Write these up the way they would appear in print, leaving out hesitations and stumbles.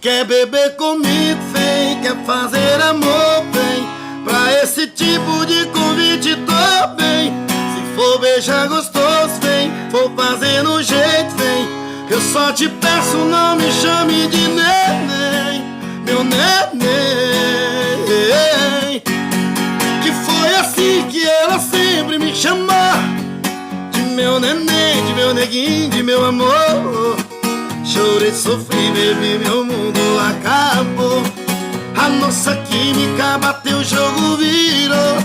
quer beber comigo, vem. Quer fazer amor, vem. Pra esse tipo de convite tô bem. Se for beijar gostoso, vem. For fazer no jeito, vem. Eu só te peço, não me chame de neném, meu neném. Que foi assim que ela sempre me chamou, de meu neném, de meu neguinho, de meu amor. Chorei, sofri, bebi, meu mundo acabou. A nossa química bateu, o jogo virou.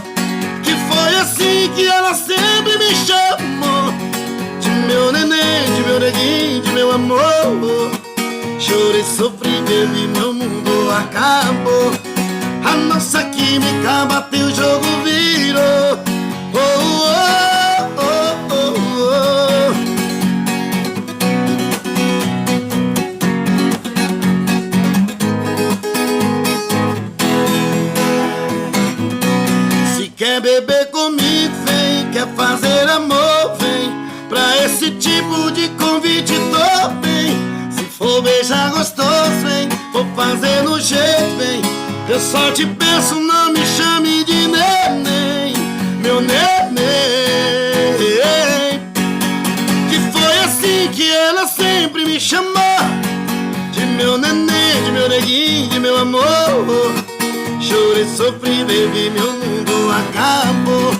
Que foi assim que ela sempre me chamou, de meu neném, de meu neguinho, de meu amor. Chorei, sofri, bebi, meu mundo acabou. A nossa química bateu, o jogo virou. Oh, oh, oh, oh, oh. Se quer beber comigo, vem. Quer fazer amor, vem. Pra esse tipo de convite tô bem. Se for beijar gostoso, vem. For fazer no jeito, vem. Eu só te peço, não me chame de neném, meu neném. Que foi assim que ela sempre me chamou, de meu neném, de meu neguinho, de meu amor. Chorei, sofri, bebi, meu mundo acabou.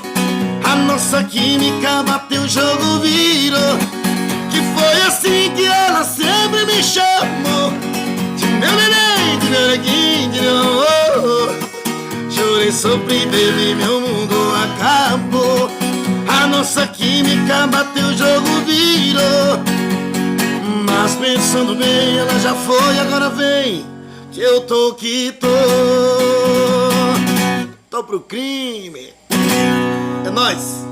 A nossa química bateu, o jogo virou. Que foi assim que ela sempre me chamou, de meu neném, de meu neguinho, de meu amor. Chorei, sofri, bebi, meu mundo acabou. A nossa química bateu, o jogo virou. Mas pensando bem, ela já foi, agora vem. Que eu tô que tô pro crime. É nóis!